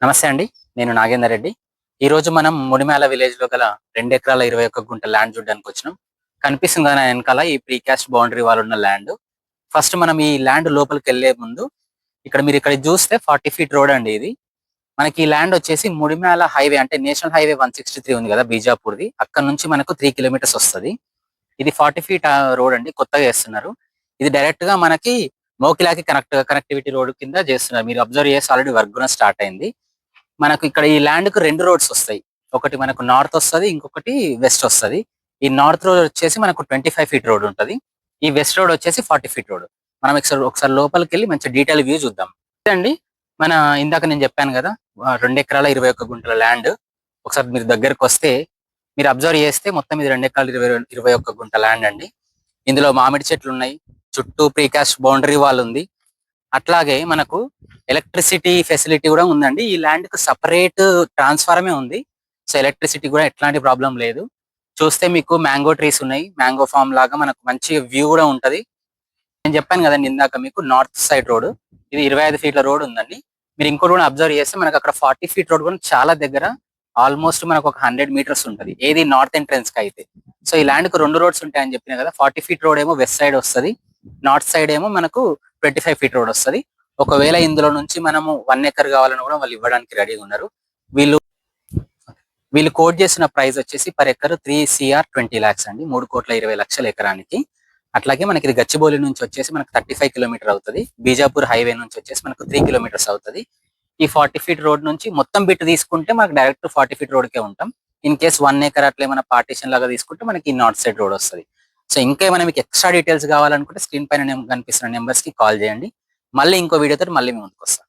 నమస్తే అండి. నేను నాగేందర్ రెడ్డి. ఈరోజు మనం ముడిమేల విలేజ్‌లో గల 2 ఎకరాల 21 గుంట ల్యాండ్ చూడ్డానికి వచ్చినాం. కనిపిస్తుంది కదా నా వెనకాల ఈ ప్రీకాస్ట్ బౌండరీ వాల్ ఉన్న ల్యాండ్. ఫస్ట్ మనం ఈ ల్యాండ్ లోపలికెళ్ళే ముందు మీరు ఇక్కడ చూస్తే 40 ఫీట్ రోడ్ అండి ఇది. మనకి ఈ ల్యాండ్ వచ్చేసి ముడిమేల హైవే అంటే నేషనల్ హైవే 163 ఉంది కదా బీజాపూర్‌ది. అక్కడ నుంచి మనకు 3 కిలోమీటర్స్ వస్తది. ఇది 40 ఫీట్ రోడ్ అండి. కొత్తగా చేస్తున్నారు. ఇది డైరెక్ట్‌గా మనకి మోకిలాకి కనెక్టివిటీ రోడ్ కింద చేస్తున్నారు. మీరు అబ్జర్వ్ చేస్తే ఆల్రెడీ వర్క్ కూడా స్టార్ట్ అయింది. మనకు ఇక్కడ ఈ ల్యాండ్ కు 2 రోడ్స్ వస్తాయి. ఒకటి మనకు నార్త్ వస్తది. ఇంకొకటి వెస్ట్ వస్తది. ఈ నార్త్ రోడ్ వచ్చేసి మనకు 25 ఫీట్ రోడ్ ఉంటది. ఈ వెస్ట్ రోడ్ వచ్చేసి 40 ఫీట్ రోడ్. మనం ఒకసారి లోపలికెళ్ళి మంచి డీటెయిల్ వ్యూ చూద్దాం. ఇదండి మన ఇందాక నేను చెప్పాను కదా 2 ఎకరాల 21 గుంటల ల్యాండ్. ఒకసారి మీరు దగ్గరకొస్తే మీరు అబ్జర్వ్ చేస్తే మొత్తం ఇది 2 ఎకరాల 21 గుంట ల్యాండ్ అండి. ఇందులో మామిడి చెట్లు ఉన్నాయి. చుట్టూ ప్రీకాస్ట్ బౌండరీ వాల్ ఉంది. అట్లాగే మనకు ఎలక్ట్రిసిటీ ఫెసిలిటీ కూడా ఉందండి. ఈ ల్యాండ్ కు సపరేట్ ట్రాన్స్ఫార్మే ఉంది. సో ఎలక్ట్రిసిటీ కూడా ఎట్లాంటి ప్రాబ్లం లేదు. చూస్తే మీకు మ్యాంగో ట్రీస్ ఉన్నాయి. మ్యాంగో ఫామ్ లాగా మనకు మంచి వ్యూ కూడా ఉంటది. నేను చెప్పాను కదండి ఇందాక మీకు నార్త్ సైడ్ రోడ్. ఇది 25 ఫీట్ల రోడ్ ఉందండి. మీరు ఇంకోటి కూడా అబ్జర్వ్ చేస్తే మనకు అక్కడ 40 ఫీట్ రోడ్ కూడా చాలా దగ్గర ఆల్మోస్ట్ మనకు ఒక 100 మీటర్స్ ఉంటది. ఏది నార్త్ ఎంట్రన్స్ కి అయితే. సో ఈ ల్యాండ్ కు 2 రోడ్స్ ఉంటాయని చెప్పిన కదా. 40 ఫీట్ రోడ్ ఏమో వెస్ట్ సైడ్ వస్తది. నార్త్ సైడ్ ఏమో మనకు 25 ఫీట్ రోడ్ వస్తది. ఒకవేళ ఇందులో నుంచి మనము 1 ఎకర్ కావాలని కూడా వాళ్ళు ఇవ్వడానికి రెడీగా ఉన్నారు. వీళ్ళు వీళ్ళు కోట్ చేసిన ప్రైస్ వచ్చేసి పర్ ఎకర్ 3 CR 20 lakhs అండి. 3,20,00,000 ఎకరానికి. అట్లాగే మనకి ఇది గచ్చిబౌలి నుంచి వచ్చేసి మనకు 35 కిలోమీటర్ అవుతుంది. బీజాపూర్ హైవే నుంచి వచ్చేసి మనకు 3 కిలోమీటర్స్ అవుతుంది. ఈ 40 ఫీట్ రోడ్ నుంచి మొత్తం బిట్ తీసుకుంటే మనకు డైరెక్ట్ 40 ఫీట్ రోడ్కే ఉంటాం. ఇన్ కేస్ 1 ఎకర్ అట్లా ఏమైనా పార్టీషన్ లాగా తీసుకుంటే మనకి నార్త్ సైడ్ రోడ్ వస్తుంది. సో ఇంకా ఏమైనా మీకు ఎక్స్ట్రా డీటెయిల్స్ కావాలనుకుంటే స్క్రీన్ పైన కనిపిస్తున్న నెంబర్స్ కి కాల్ చేయండి. మళ్ళీ ఇంకో వీడియోతో మళ్ళీ మేము ముందుకు వస్తాం.